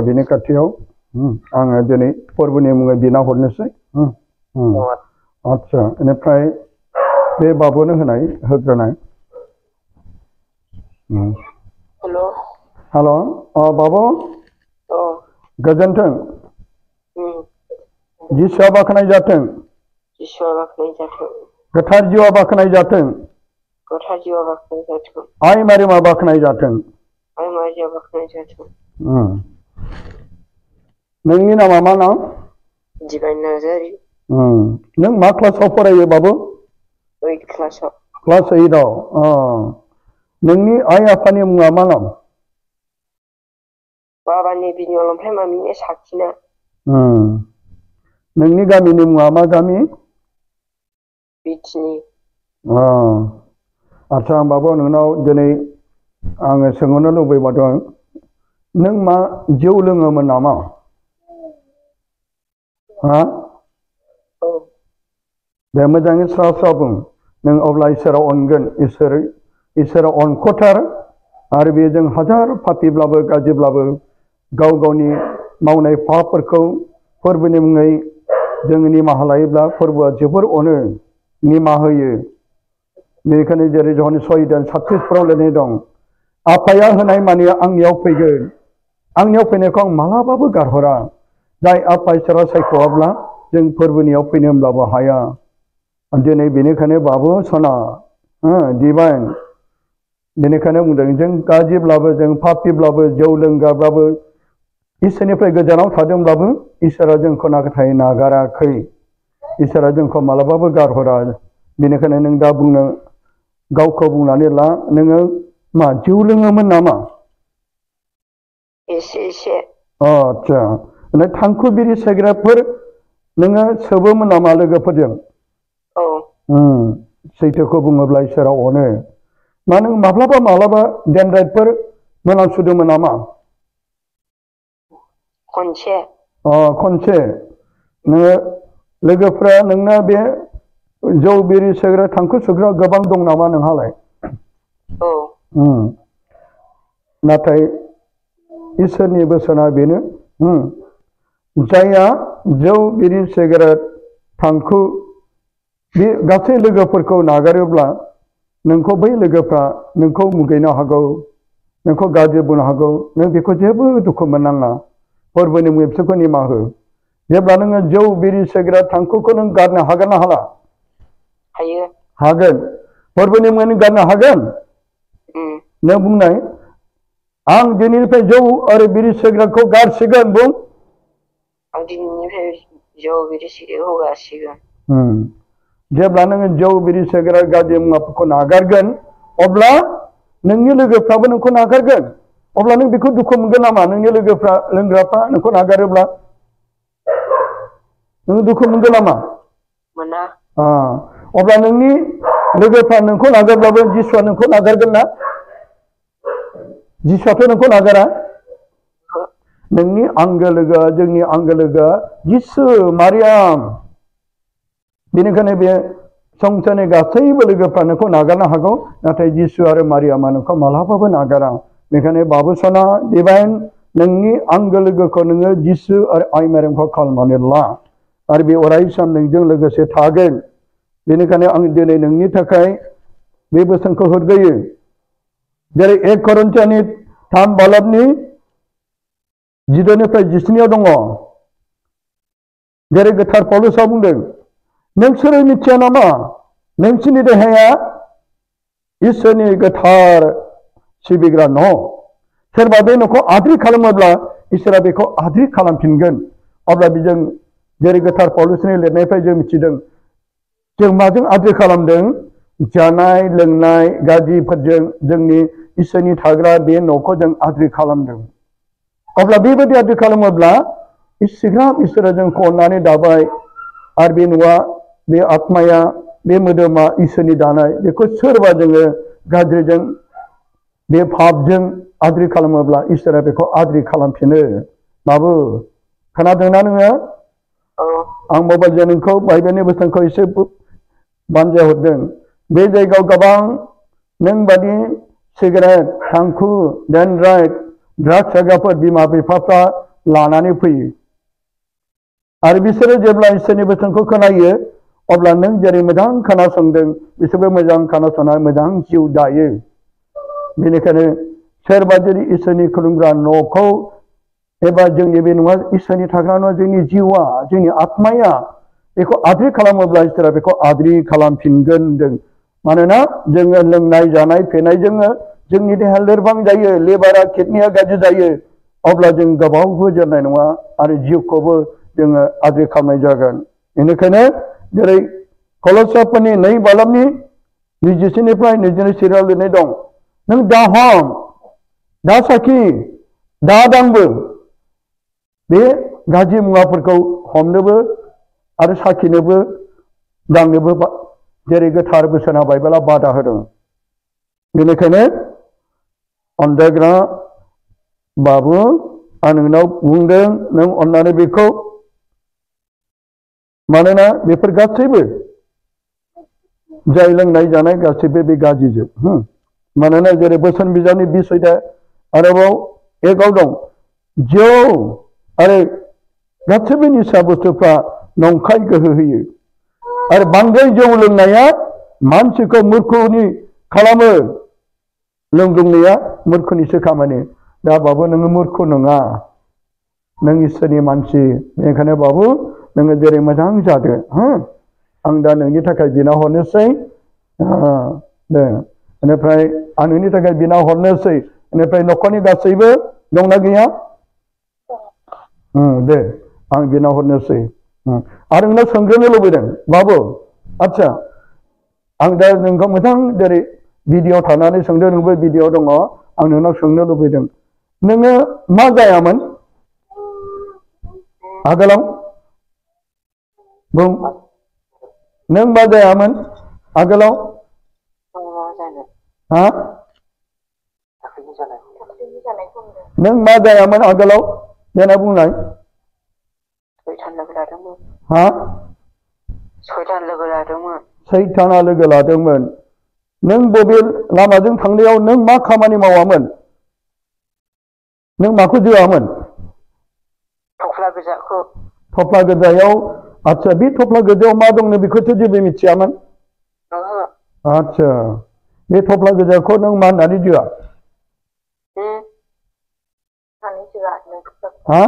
Bini katiau, ang jadi porbuni mungai bina hornesi. Acha, ini pray be babu ni henai, hekranai. Hello. Hello, babu. Oh. Gajanteng. Jiswa baknai jateng. Jiswa baknai jateng. Gathar jiwa baknai jateng. Gathar jiwa baknai jateng. Ai mari ma baknai jateng. Ai mari jiwa baknai jateng. Nengni nama mana? Jiban Nazari. Neng ma kelas apa ya babu? 8 kelas. Kelas 8. Nengni ai apa ni munga mana? Baba ni bini olampai mami ni sakina. Nengni gami ni munga ma gami? Bitni. Acha babu nengau jadi ang sengono lubai badan. Neng ma jauh lengaman nama? Dah macam serasa pun, neng awal isara ongan, isara on kotor, arbi jeng hajar papi belaba, gaji belaba, gau ni mau naik papar kau, perbuni mengai, jeng ni mahalai belaba, perbuat jebur one, ni mahaye, mereka ni jadi johani soi dan sakit problem ni dong. Apa yang henai mania ang yau pergi kong malah babu garhora. Jai apa isara saya kuabla, jeng perbuni yau pergi belaba bahaya. Jadi bini kane babu sana, dibain. Bini kane mudeng jeng kaji belaba, jeng papi belaba, jauh lengga belaba. Isini pergi janau thadem belaba, isara jeng kona katai nagara kai. Isara jeng ko malah babu garhora. Bini kane neng dabung neng gau kau bung nani la neng ma jauh lengga nama. Isi. Acha. Neng tangku biri segera per neng sebelum nama lega perjeng. Seitu ko bunga belai sera one. Mana malaba dendrait per mana sudah menama. Konce. Konce. Neng lega pra neng na be jauh biri segera tangku segera gabang dong nama neng halai. Natai isar ni bersana bini. Jaya jauh biri segera tangku Bi gasai logoफोरखौ नागारोब्ला नोंखौ बै लोगोफ्रा नोंखौ मुगैनो हागौ नोंखौ गाज्रि बुंनो हागौ नों बेखौ जेबो दुखु मोननाङा फोरबोनि मुङै बिसोरखौ निमाहा हो जेब्ला नोङो जौ बिरि सिगारेट थांखुखौ नों गारनो हागोन ना हाला हायो हागोन फोरबोनि मुङै नों गारनो हागोन नों बुंनाय आं दिनैनिफ्राय जौ आरो बिरि सिगारेटखौ गारसिगोन बुं आं दिनैनिफ्राय जौ बिरि सिगारेटखौ गारसिगोन जेब्ला नोङो जौ बिरि सिगारेट गाज्रि मुवाफोरखौ नागारगोन अब्ला नोंनि लोगोफ्राबो नोंखौ नागारगोन अब्ला नों बेखौ दुखु मोनगोन नामा नोंनि लोगोफ्रा लोंग्राफ्रा नोंखौ नागारोब्ला नों दुखु मोनगोन नामा मोना अब्ला नोंनि लोगोफ्रा नोंखौ नागारब्लाबो जिसुआ नोंखौ नागारगोन ना जिसुआथ' नोंखौ नागारा नोंनि आंगो लोगोआ जोंनि आंगो लोगोआ जिसु मारियाम बेनिखायनो बे संसारनि गासैबो लोगोफ्रा नोंखौ नागारनो हागौ नाथाय जिसु आरो मारियामा नोंखौ मालाबाबो नागारा बेनिखायनो बाबुसना डिभाइन नोंनि आंगो लोगोखौ नोङो जिसु आरो आइ मारियामखौ खालामनानै ला आरो बे अराय सम नोंजों लोगोसे थागोन बेनिखायनो आं दिनै नोंनि थाखाय बे बोसोनखौ होग्रोयो जेरै 1 करिन्थियानि 3 बालाबनि 12निफ्राय 17 दङ जेरै गोथार पौलुसआ बुंदों नोंसोरो मिथिया नामा नोंसोरनि देहाया इसोरनि गोथार सिबिग्रा न' सोरबा बे न'खौ आद्रि खालामोब्ला इसोरा बेखौ आद्रि खालामफिनगोन अब्ला बेजों जेरै गोथार पौलुसनि लिरनायनिफ्राय जों मिथिदों जों माजों आद्रि खालामदों जानाय लोंनाय गाज्रिफोरजों जोंनि इसोरनि थाग्रा बे न'खौ जों आद्रि खालामदों अब्ला बेबायदि आद्रि खालामोब्ला इसिग्राब इसोरा जोंखौ अननानै दाबाय आरो बे न'आ बे आत्माया बे मोदोमा इसोरनि दानाय बेखौ सोरबा जोङो गाज्रिजों बे पापजों आद्रि खालामोब्ला इसोरा बेखौ आद्रि खालामफिनो बाबु खोनादोंना नोङो आं मबाइलजों नोंखौ बाइबेलनि बोसोनखौ एसे बानजाय हरदों बे जायगायाव गोबां नों बादि सिगारेट थांखु डेनड्राइट ड्राग्स जाग्राफोर बिमा बिफाफ्रा लानानै फैयो आरो बिसोरो जेब्ला इसोरनि बोसोनखौ खोनायो अब्ला नों जेरै मोजां खोनासंदों बिसोरबो मोजां खोनासंना मोजां जिउ दायो बेनिखायनो सोरबा जुदि इसोरनि खुलुमग्रा न'खौ एबा जोंनि बे न'आ इसोरनि थाग्रा न'आ जोंनि जिउआ जोंनि आत्माया बेखौ आद्रि खालामोब्ला इसोरा बेखौ आद्रि खालामफिनगोन होनदों मानोना जोङो लोंनाय जानाय फेनायजोंनो जोंनि देहा लोरबां जायो लेबारा किडनिया गाज्रि जायो अब्ला जों गोबावबो जोरनाय नङा आरो जिउखौबो जोङो आद्रि खालामनाय जागोन बेनिखायनो जेरै कल'साफोरनि 2 बालामनि 27निफ्राय 29 सिरियाव लिरनाय दं नों दा हम दा साखि दा दांबो बे गाज्रि मुवाफोरखौ हमनोबो आरो साखिनोबो दांनोबो जेरै गोथार बोसोना बाइबेला बादा होदों बेनिखायनो अनजायग्रा बाबु आं नोंनाव बुंदों नों अननानै बेखौ मानोना बेफोर गासैबो जाय लोंनाय जानाय गासैबो बे गाज्रिजोब मानोना जेरै बोसोन बिजाबनि 20 आरोबाव 1 दं जौ आरो गासैबो निसा बुस्थुफ्रा नंखाय गोहो होयो आरो बांद्राय जौ लोंनाया मानसिखौ मूर्खनि खालामो लोंग्लुंनाया मूर्खनिसो खामानि दा बाबु नोङो मूर्ख नङा नों इसोरनि मानसि बेनिखायनो बाबु नोङो जेरै मोजां जादो आं दा नोंनि थाखाय बिना हरनोसै दे बेनिफ्राय आं नोंनि थाखाय बिना हरनोसै बेनिफ्राय न'खरनि गासैबो दंना गैया दे आं बिना हरनोसै आरो नोंनाव सोंग्रोनो लुबैदों बाबु आच्छा आं दा नोंखौ मोजां जेरै भिडिअ थानानै सोंदों नोंबो भिडिअ दङ आं नोंनाव सोंनो लुबैदों नोङो मा जायामोन आगोलाव बुं नों मा जायामोन आगोलाव हा नों मा जायामोन आगोलाव देना बुंनाय हा सैताना लोगो लादोंमोन नों बबे लामाजों थांनायाव नों मा खामानि मावामोन नों माखौ जोआमोन थफ्ला गोजायाव आच्छा बे थफ्ला गोजायाव मा दंनो बेखौथ' जेबो मिथियामोन आच्छा बे थफ्ला गोजाखौ नों मा होननानै जोआ हा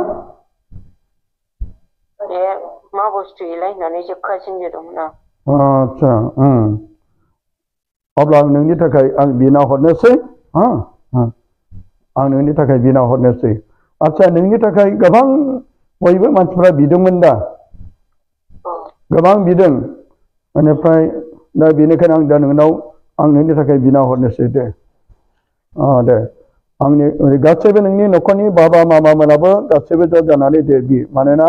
मा बुस्थु इलाय होननानै जोबखासिन जोदोंमोन आं आच्छा अब्ला आं नोंनि थाखाय आं बिना हरनोसै आं नोंनि थाखाय बिना हरनोसै आच्छा नोंनि थाखाय गोबां बयबो मानसिफ्रा बिदोंमोन दा गोबां बिदों बेनिफ्राय दा बेनिखायनो आं दा नोंनाव आं नोंनि थाखाय बिना हरनोसै दे दे आंनि गासैबो नोंनि न'खरनि बाबा मामामोनाबो गासैबो ज' जानानै दे बि मानोना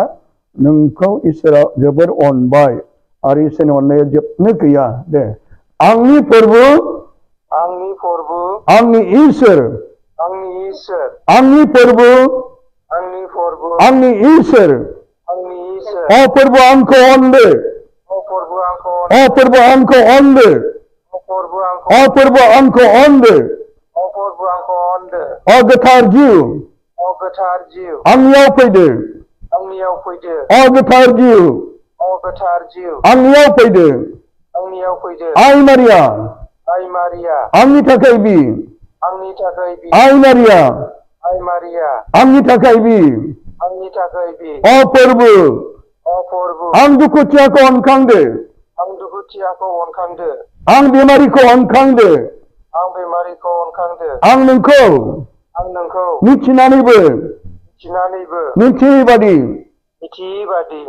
नोंखौ इसोरा जोबोर अनबाय आरो इसोरनि अननाया जोबनो गैया दे आंनि फोरबो आंनि इसोर आंनि फोरबो आंनि इसोर फोरबो आंखौ अनदो फोरबो आंखौ अनदो फोरबो आंखौ अनदो गोथार जिउ आंनियाव फैदो गोथार जिउ आंनियाव फैदो आइ मारिया आंनि थाखाय बि आइ मारिया आंनि थाखाय बि फोरबो आं दुखुथियाखौ अनखांदो आं बेमारिखौ अनखांदो आं बेमारिखौ अनखांदो आं नोंखौ आं नोंखौ मिथिनानैबो मिथिनानैबो मिथियै बादि मिथियै बादि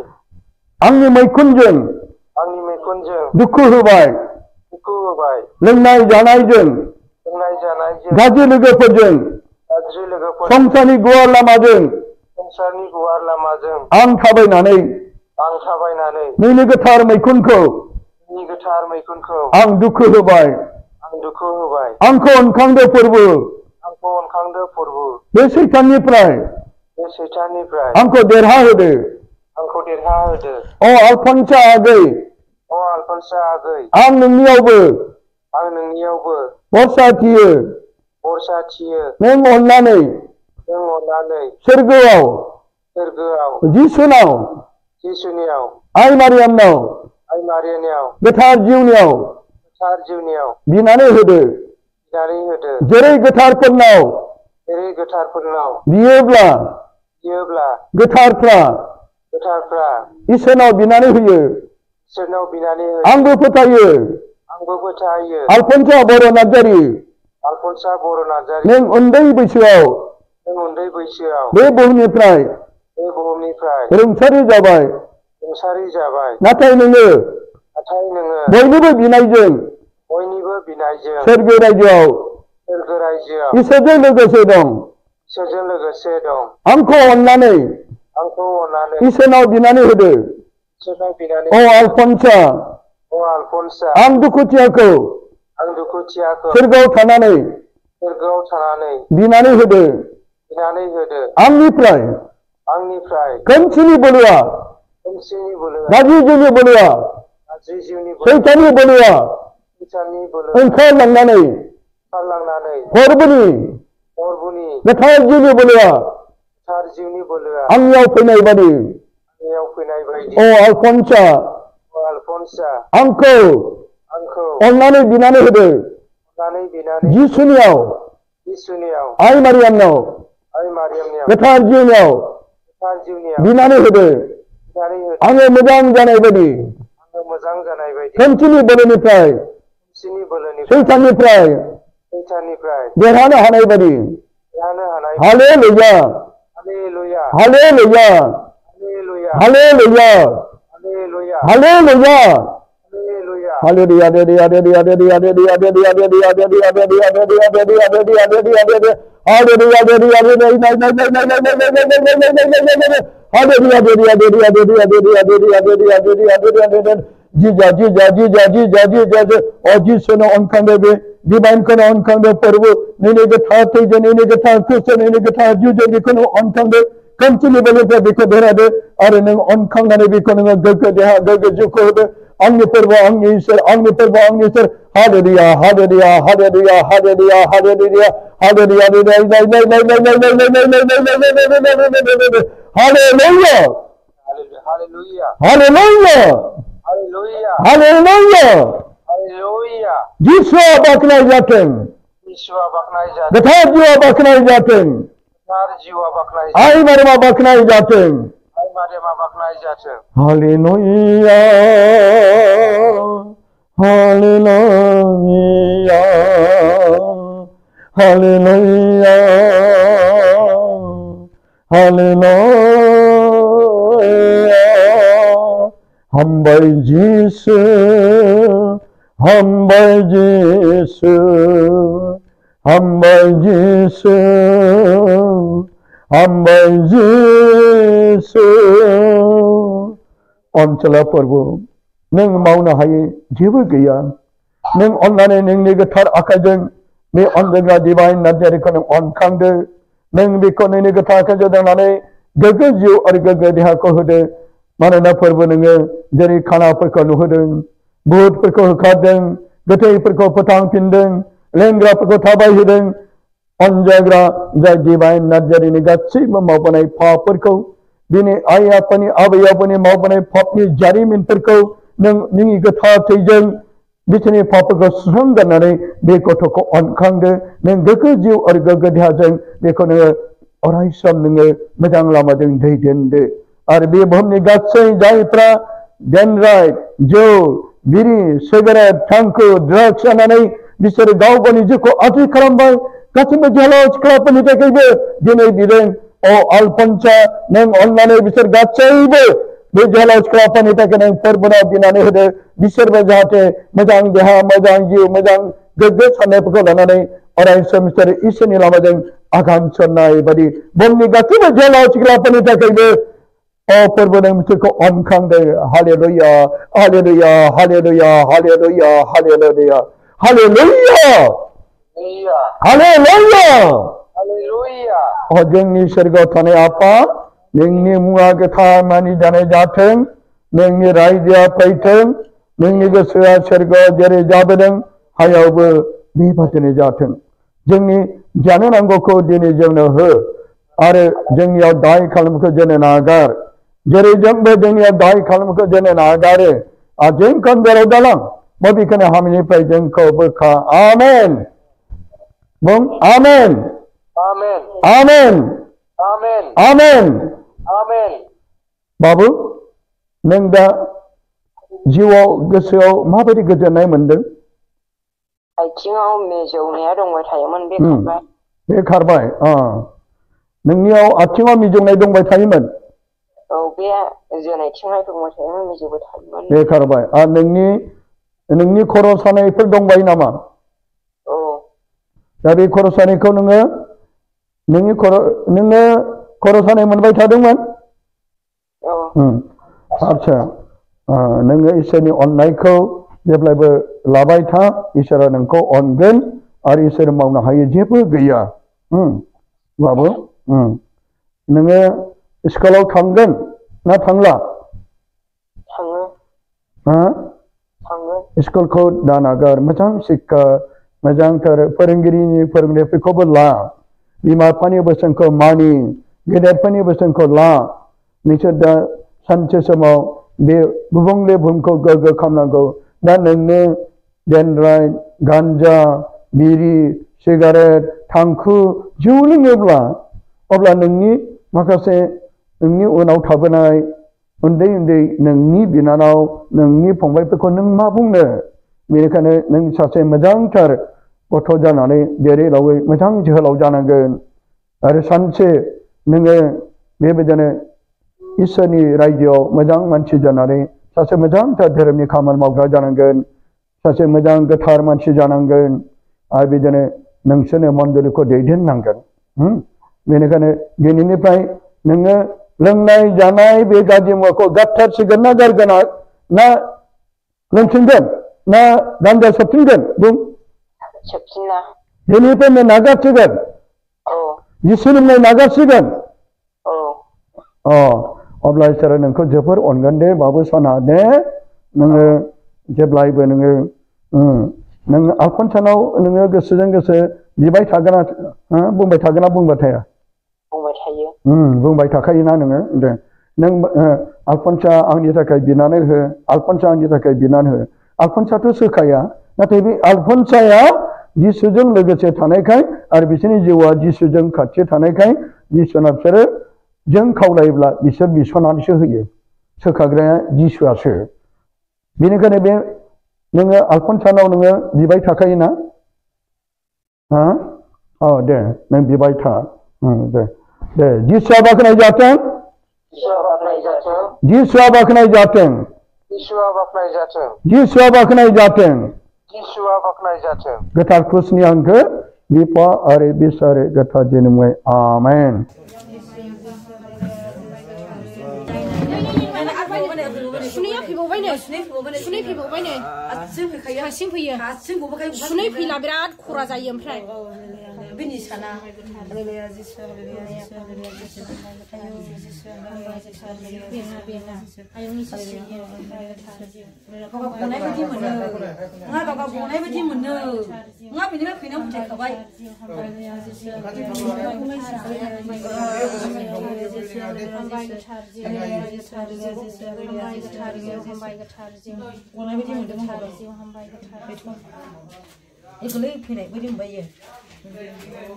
आंनि मैखुनजों आंनि मेगनजों दुखु होबाय दुखु होबाय लोंनाय जानायजों लोंनाय जानायजों गाज्रि लोगोफोरजों गाज्रि लोगोफोर संसारनि गुवार लामाजों संसारनि गुवार लामाजों आं थाबायनानै आं थाबायनानै नोंनि गोथार मैखुनखौ नोंनि गोथार मैखुनखौ आं दुखु होबाय आं दुखु होबाय आंखौ अनखांदो फोरबो आंखौ अनखांदो फोरबो बे सैताननिफ्राय बे सैताननिफ्राय आंखौ देरहाहोदो आंखौ देरहा होदो अ आलफनसा आगै अ आलफनसा आगै आं नोंनियावबो आं नोंनियावबो भरसा थियो भरसा थियो नों अननानै नों अननानै सोरगोआव सोरगोआव जिसुनाव जिसुनियाव आइ मारियामनाव आइ मारियानियाव गोथार जिउनियाव गोथार जिउनियाव बिनानै होदो बिनानै होदो जेरै गोथारफोरनाव जेरै गोथारफोरनाव बियोब्ला बियोब्ला गोथारफ्रा गोथारफ्रा इसोरनाव बिनानै होयो इसोरनाव बिनानै होयो आंबो फोथायो आंबो फोथायो आलफनसा बर' नार्जारि आलफनसा बर' नार्जारि नों उन्दै बैसोआव नों उन्दै बैसोआव बे बुहुमनिफ्राय बे बुहुमनिफ्राय रुंसारि जाबाय रुंसारि जाबाय नाथाय नोङो नाथाय नोङो बयनिबो बिनायजों बयनिबो बिनायजों सोरगो रायजोआव सोरगो रायजोआव इसोरजों लोगोसे दं इसोरजों लोगोसे दं आंखौ अननानै आंखौ अननानै इसोरनाव बिनानै होदो इसोरनाव बिनानै अ आलफनसा अ आलफनसा आं दुखुथियाखौ आं दुखुथियाखौ सोरगोआव थानानै सोरगोआव थानानै बिनानै होदो बिनानै होदो आंनिफ्राय खोमसिनि बोलोआ खोमसिनि बोलोआ गाज्रि जिउनि बोलोआ गाज्रि जिउनि बोलोआ सैताननि बोलोआ सैताननि बोलोआ ओंखारलांनानै ओंखारलांनानै हरबोनि हरबुनि गोथार जिउनि बोलोआ गोथार जिउनि बोलोआ आंनियाव फैनाय बादि आंनियाव फैनाय बायदि अ आलफनसा अ आलफनसा आंखौ आंखौ अननानै बिनानै होदो अननानै बिनानै जिसुनियाव जिसुनियाव आइ मारियामनाव आइ मारियामनियाव गोथार जिउनियाव गोथार जिउनियाव बिनानै होदो बिनानै होदो आङो मोजां जानाय बायदि आङो मोजां जानाय बायदि खोमसिनि बोलोनिफ्राय खोमसिनि बोलोनिफ्राय सैताननिफ्राय सैताननिफ्राय देरहानो हानाय बायदि देरहानो हानाय hallelujah hallelujah hallelujah hallelujah hallelujah hallelujah hallelujah hallelujah जिसुनो अनखांदो बे डिभाइनखौनो अनखांदो फोरबो नोंनि गोथार थैजों नोंनि गोथार खुसजों नोंनि गोथार जिउजों बेखौनो अनखांदो खोमसिनि बोलोनिफ्राय बेखौ देरहादो आरो नों अनखांनानै बेखौ नोङो गोग्गो देहा गोग्गो जिउखौ होदो आंनि फोरबो आंनि इसोर आंनि फोरबो आंनि इसोर hallelujah hallelujah hallelujah hallelujah hallelujah hallelujah hallelujah hallelujah hallelujah hallelujah hallelujah hallelujah जिसुआ बाख्नाय जाथों जिसुआ बाख्नाय जाथों गोथार जिउआ बाख्नाय जाथों गोथार जिउआ बाख्नाय आइ मारिमा बाख्नाय जाथों आइ मारिमा बाख्नाय जाथों हालेलुया हालेलुया हालेलुया हालेलुया हामबाय जिसु हामबाय जिसु हामबाय जिसु हामबाय जिसु अनसला फोरबो नों मावनो हायै जेबो गैया नों अननानै नोंनि गोथार आखाइजों बे अनजाग्रा डिभाइन नार्जारिखौ नों अनखांदो नों बेखौ नोंनि गोथार आखाइजों दांनानै गोग्गो जिउ आरो गोग्गो देहाखौ होदो मानोना फोरबो नोङो जेरै खानाफोरखौ नुहोदों बुहुतफोरखौ होखारदों गोथैफोरखौ फोथांफिनदों लेंग्राफोरखौ थाबायहोदों अनजाग्रा जाय डिभाइन नार्जारिनि गासैबो मावबोनाय पापफोरखौ दिनै आइ आफानि आबै आबौनि मावबोनाय पापनि जारिमिनफोरखौ नों नोंनि गोथार थैजों बिसोरनि पापफोरखौ सुस्रांगारनानै बे गथ'खौ अनखांदो नों गोग्गो जिउ आरो गोग्गो देहाजों बेखौ नोङो अराय सम नोङो मोजां लामाजों दैदेनदो आरो बे बुहुमनि गासै जायफ्रा डेनराइट जौ बिरि सिगारेट थांखु ड्राग्स जानानै बिसोरो गाव गावनि जिउखौ आथि खालामबाय गासैबो जोहोलाव सिख्लाफोरनि थाखायबो दिनै बिदों अ आलफन्सा नों अननानै बिसोर गासैबो बे जोहोलाव सिख्लाफोरनि थाखाय नों फोरबोनाव बिनानै होदो बिसोरबो जाहाथे मोजां देहा मोजां जिउ मोजां गोग्गो साननायफोरखौ लानानै अराय सम बिसोर इसोरनि लामाजों आगान सुरनाय बायदि बुहुमनि गासैबो जोहोलाव सिख्लाफोरनि थाखायबो अ फोरबो नों बिसोरखौ अनखांदो hallelujah hallelujah hallelujah hallelujah hallelujah hallelujah hallelujah hallelujah अ जोंनि सोरगोआव थानाय आफा नोंनि मुङा गोथार मानि जानाय जाथों नोंनि रायजोआ फैथों नोंनि गोसोआ सोरगोआव जेरै जाबोदों हायावबो बेबादिनो जाथों जोंनि जानो नांगौखौ दिनै जोंनो हो आरो जोंनियाव दाय खालामखौ जोंनो नागार जेरै जोंबो जोंनियाव दाय खालामखौ जोंनो नागारो आरो जों खनबेराव दालां बबेखानि हामिनिफ्राय जोंखौ बोखा आमेन बुं आमेन आमेन आमेन आमेन आमेन आमेन बाबु नों दा जिउआव गोसोआव माबायदि गोजोननाय मोनदों आथिङाव मिजौनाया दंबाय थायोमोन बे खारबाय बे खारबाय नोंनियाव आथिङाव मिजौनाय दंबाय थायोमोन औ बे जोनायथिंहाय दंबाय थायोमोन मिजौबाय थायोमोन बे खारबाय आरो नोंनि खर' सानायफोर दंबाय नामा औ दा बे खर' सानायखौ नोङो खर' सानाय मोनबाय थादोंमोन औ आच्छा नोङो इसोरनि अननायखौ जेब्लायबो लाबाय था इसोरा नोंखौ अनगोन आरो इसोर मावनो हायै जेबो गैया बाबु नोङो स्कुलाव थांगोन ना थांला थाङो स्कुलखौ दानागार मोजां शिक्षा मोजांथार फोरोंगिरिनि फोरोंनायफोरखौबो ला बिमा बिफानि बोसोनखौ मानि गेदेरफोरनि बोसोनखौ ला नोंसोर दा सानसे समाव बे गुबुंले बुहुमखौ गोग्गो खालामनांगौ दा नोंनो देनद्राय गान्जा बिरि सिगारेट थांखु जौ लोङोब्ला अब्ला नोंनि माखासे नोंनि उनाव थाबोनाय उन्दै उन्दै नोंनि बिनानाव नोंनि फंबायफोरखौ नों मा बुंनो बेनिखायनो नों सासे मोजांथार गथ' जानानै देरै लावै मोजां जोहोलाव जानांगोन आरो सानसे नोङो बेबायदिनो इसोरनि रायजोआव मोजां मानसि जानानै सासे मोजांथार धोरोमनि खामानि मावग्रा जानांगोन सासे मोजां गोथार मानसि जानांगोन आरो बिदिनो नोंसोरनो मण्डलिखौ दैदेननांगोन बेनिखायनो दिनैनिफ्राय नोङो लोंनाय जानाय बे गाज्रि मुवाखौ गारथारसिगोन ना गारगोन ना लोंफिनगोन ना गान्जा सोबफिनगोन बुं सोबफिना दिनैनिफ्रायनो नागारसिगोन जिसुनिफ्राय नागारसिगोन अब्ला इसोरा नोंखौ जोबोर अनगोन दे बाबु सना दे नोङो जेब्लायबो नोङो आलफन्सानाव नोङो गोसोजों गोसो बिबाय थागोन बुंबाय थागोन ना बुंबाय थाया बुंबाय थायो बुंबाय थाखायोना नोङो दे नों आलफन्सा आंनि थाखाय बिनानै हो आलफन्सा आंनि थाखाय बिनानै हो आलफन्साथ' सोखाया नाथाय बे आलफन्साया जिसुजों लोगोसे थानायखाय आरो बिसोरनि जिउआ जिसुजों खाथि थानायखाय जिसुना बिसोरो जों खावलायोब्ला बिसोर बिसनानैसो होयो सोखाग्राया जिसुआसो बेनिखायनो बे नोङो आलफन्सानाव नोङो बिबाय थाखायोना दे नों बिबाय था दे जिसुआ बाख्नाय जाथों जिसुआ बाख्नाय जाथों जिसुआ बाख्नाय जाथों जिसुआ बाख्नाय जाथों जिसुआ बाख्नाय जाथों गोथार क्रुसनि हांखो बिफा आरो बिस आरो गोथार जोनोमै आमेन सुनैया फैबावबाय नै सुनै फैबावबाय नै हारसिं फैयो सुनै फैला बिराद खरा जायो ओमफ्राय बिनि साना 이걸로 입히네. 우리 뭐예요?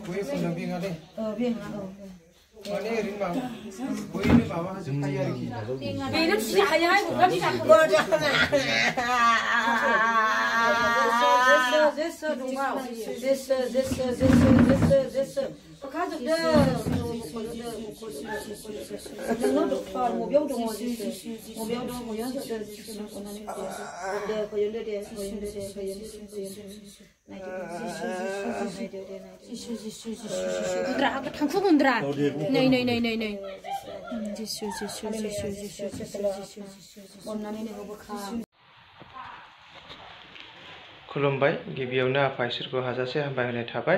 왜 손을 빙하네? 빙하. 아니 링마. 보이는 바와 하지 하야기. 빙하. 진짜 하야고 같이 잡고 거잖아. खुलुमबाय गिबियावनो आफा इसोरखौ हाजासे हामबाय होनाय थाबाय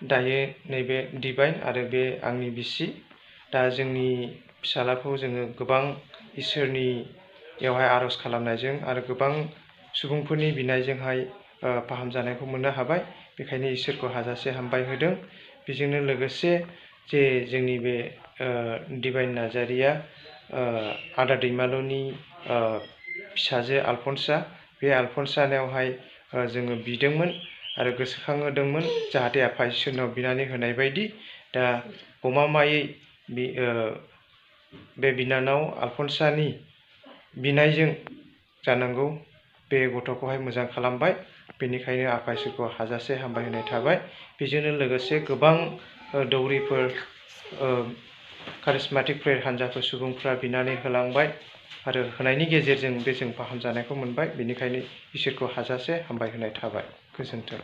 दायो नैबे डिभाइन आरो बे आंनि बिसि दा जोंनि फिसालाखौ जोङो गोबां इसोरनियावहाय आरज खालामनायजों आरो गोबां सुबुंफोरनि बिनायजोंहाय फाहामजानायखौ मोननो हाबाय बेखायनो इसोरखौ हाजासे हामबाय होदों बेजोंनो लोगोसे जे जोंनि बे डिभाइन नार्जारिया आदा दैमालुनि फिसाजो आलफनसा बे आलफनसानावहाय जोङो बिदोंमोन आरो गोसोखांहोदोंमोन जाहाथे आफा इसोरनाव बिनानै होनाय बायदि दा गमामायै बे बिनानाव आलफनसानि बिनायजों जानांगौ बे गथ'खौहाय मोजां खालामबाय बेनिखायनो आफा इसोरखौ हाजासे हामबाय होनाय थाबाय बेजोंनो लोगोसे गोबां दौरिफोर कारिजमेटिक प्रेयार हान्जाफोर सुबुंफ्रा बिनानै होलांबाय आरो होनायनि गेजेरजों बे जों फाहामजानायखौ मोनबाय बेनिखायनो इसोरखौ हाजासे हामबाय होनाय थाबाय गोजोन्थों।